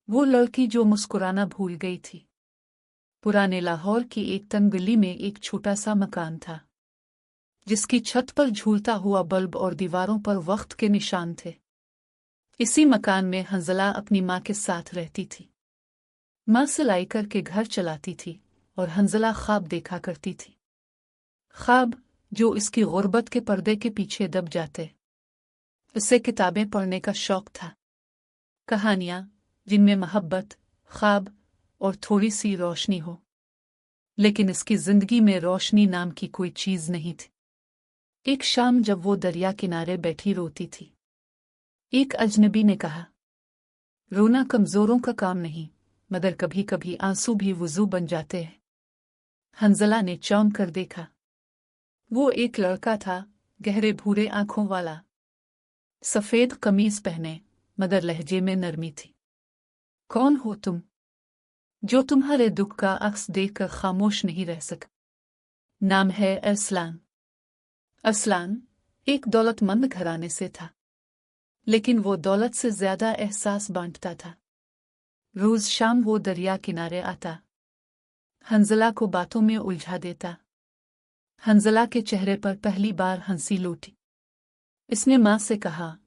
वो लड़की जो मुस्कुराना भूल गई थी। पुराने लाहौर की एक तंग गली में एक छोटा सा मकान था, जिसकी छत पर झूलता हुआ बल्ब और दीवारों पर वक्त के निशान थे। इसी मकान में हंजला अपनी माँ के साथ रहती थी। माँ सिलाई करके घर चलाती थी और हंजला ख्वाब देखा करती थी, ख्वाब जो इसकी गुर्बत के पर्दे के पीछे दब जाते। उसे किताबें पढ़ने का शौक था, कहानियाँ जिनमें मोहब्बत, ख्वाब और थोड़ी सी रोशनी हो। लेकिन इसकी जिंदगी में रोशनी नाम की कोई चीज नहीं थी। एक शाम जब वो दरिया किनारे बैठी रोती थी, एक अजनबी ने कहा, रोना कमजोरों का काम नहीं, मगर कभी कभी आंसू भी वुजू बन जाते हैं। हंजला ने चौंक कर देखा। वो एक लड़का था, गहरे भूरे आंखों वाला, सफेद कमीज पहने, मगर लहजे में नरमी थी। कौन हो तुम, जो तुम्हारे दुख का अक्स देखकर खामोश नहीं रह सका? नाम है अरसलान। अरसलान एक दौलतमंद घराने से था, लेकिन वो दौलत से ज्यादा एहसास बांटता था। रोज शाम वो दरिया किनारे आता, हंजला को बातों में उलझा देता। हंजला के चेहरे पर पहली बार हंसी लौटी। इसने माँ से कहा,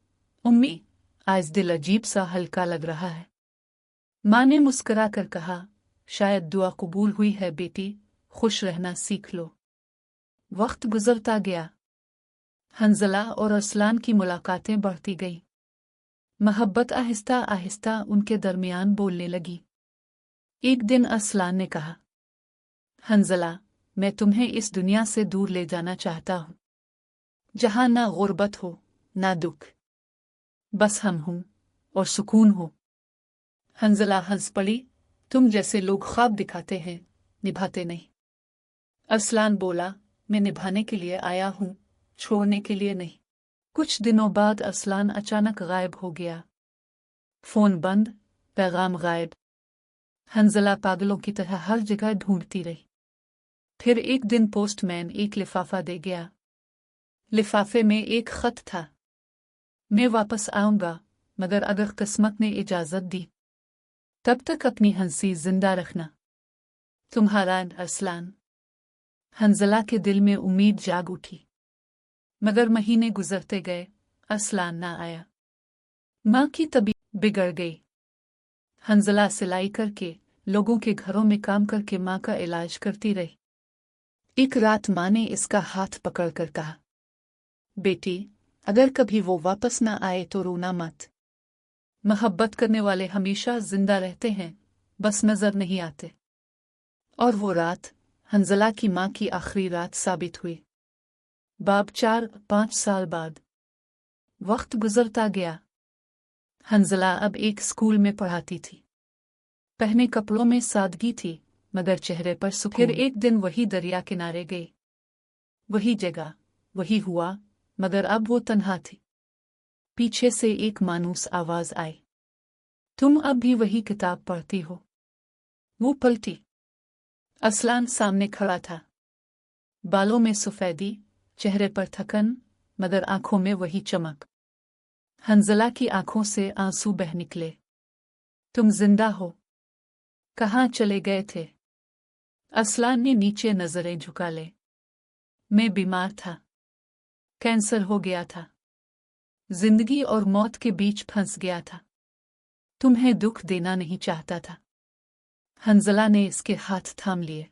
उम्मी, आज दिल अजीब सा हल्का लग रहा है। माँ ने मुस्कुरा कर कहा, शायद दुआ कबूल हुई है बेटी, खुश रहना सीख लो। वक्त गुजरता गया। हंजला और अरसलान की मुलाकातें बढ़ती गई। मोहब्बत आहिस्ता आहिस्ता उनके दरमियान बोलने लगी। एक दिन अरसलान ने कहा, हंजला, मैं तुम्हें इस दुनिया से दूर ले जाना चाहता हूँ, जहाँ ना गुर्बत हो, ना दुख, बस हम हूँ और सुकून हो। हंजला हंस पड़ी, तुम जैसे लोग ख्वाब दिखाते हैं, निभाते नहीं। अरसलान बोला, मैं निभाने के लिए आया हूँ, छोड़ने के लिए नहीं। कुछ दिनों बाद अरसलान अचानक गायब हो गया। फोन बंद, पैगाम गायब। हंजला पागलों की तरह हर जगह ढूंढती रही। फिर एक दिन पोस्टमैन एक लिफाफा दे गया। लिफाफे में एक खत था, मैं वापस आऊंगा, मगर अगर किस्मत ने इजाजत दी, तब तक अपनी हंसी जिंदा रखना, तुम्हारा अरसलान। हंजला के दिल में उम्मीद जाग उठी, मगर महीने गुजरते गए, अरसलान ना आया। माँ की तबीयत बिगड़ गई। हंजला सिलाई करके, लोगों के घरों में काम करके माँ का इलाज करती रही। एक रात माँ ने इसका हाथ पकड़कर कहा, बेटी, अगर कभी वो वापस ना आए तो रोना मत। मोहब्बत करने वाले हमेशा जिंदा रहते हैं, बस नजर नहीं आते। और वो रात हंजला की माँ की आखिरी रात साबित हुई। बाब 4-5 साल बाद। वक्त गुजरता गया। हंजला अब एक स्कूल में पढ़ाती थी। पहने कपड़ों में सादगी थी, मगर चेहरे पर सुकून। फिर एक दिन वही दरिया किनारे गई। वही जगह, वही हुआ, मगर अब वो तन्हा थी। पीछे से एक मायूस आवाज आई, तुम अब भी वही किताब पढ़ती हो? वो पलटी। अरसलान सामने खड़ा था, बालों में सफेदी, चेहरे पर थकन, मगर आंखों में वही चमक। हंजला की आंखों से आंसू बह निकले। तुम जिंदा हो? कहाँ चले गए थे? अरसलान ने नीचे नजरें झुका ले। मैं बीमार था, कैंसर हो गया था, जिंदगी और मौत के बीच फंस गया था। तुम्हें दुख देना नहीं चाहता था। हंजला ने इसके हाथ थाम लिए।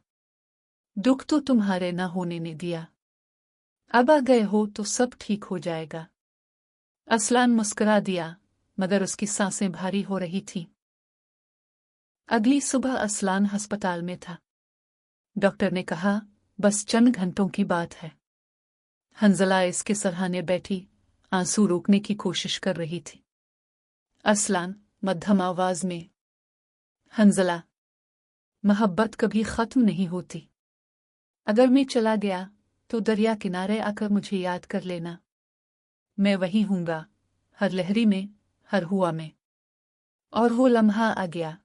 दुख तो तुम्हारे न होने ने दिया, अब आ गए हो तो सब ठीक हो जाएगा। अरसलान मुस्कुरा दिया, मगर उसकी सांसें भारी हो रही थीं। अगली सुबह अरसलान अस्पताल में था। डॉक्टर ने कहा, बस चंद घंटों की बात है। हंजला इसके सरहाने बैठी, आंसू रोकने की कोशिश कर रही थी। अरसलान मध्यम आवाज में, हंजला, मोहब्बत कभी खत्म नहीं होती। अगर मैं चला गया तो दरिया किनारे आकर मुझे याद कर लेना। मैं वही हूँगा, हर लहरी में, हर हुआ में। और वो लम्हा आ गया।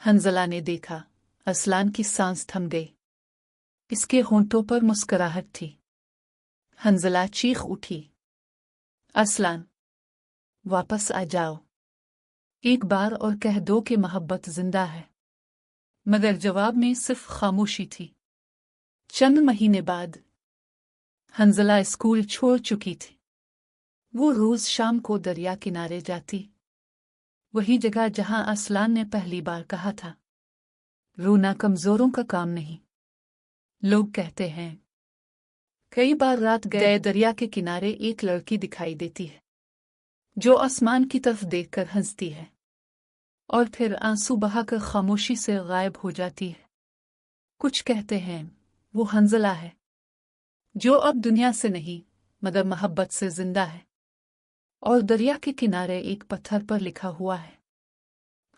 हंजला ने देखा, अरसलान की सांस थम गई। इसके होंठों पर मुस्कुराहट थी। हंजला चीख उठी, अरसलान, वापस आ जाओ। एक बार और कह दो कि मोहब्बत जिंदा है। मगर जवाब में सिर्फ खामोशी थी। चंद महीने बाद हंजला स्कूल छोड़ चुकी थी। वो रोज शाम को दरिया किनारे जाती, वही जगह जहां असलान ने पहली बार कहा था, रोना कमजोरों का काम नहीं। लोग कहते हैं कई बार रात गए दरिया के किनारे एक लड़की दिखाई देती है जो आसमान की तरफ देखकर हंसती है और फिर आंसू बहाकर खामोशी से गायब हो जाती है। कुछ कहते हैं वो हंजला है जो अब दुनिया से नहीं मगर मोहब्बत से जिंदा है। और दरिया के किनारे एक पत्थर पर लिखा हुआ है,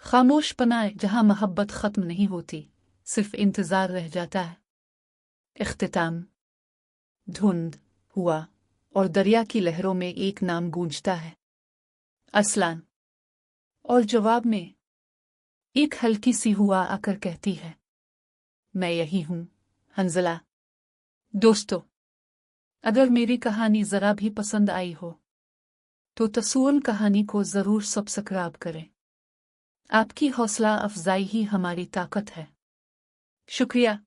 खामोश पनाए जहां मोहब्बत खत्म नहीं होती, सिर्फ इंतजार रह जाता है। इख्तिताम। धुंध हुआ और दरिया की लहरों में एक नाम गूंजता है, असलान। और जवाब में एक हल्की सी हुआ आकर कहती है, मैं यही हूं, हंजला। दोस्तों, अगर मेरी कहानी जरा भी पसंद आई हो तो तसूल कहानी को जरूर सब्सक्राइब करें। आपकी हौसला अफजाई ही हमारी ताकत है। शुक्रिया।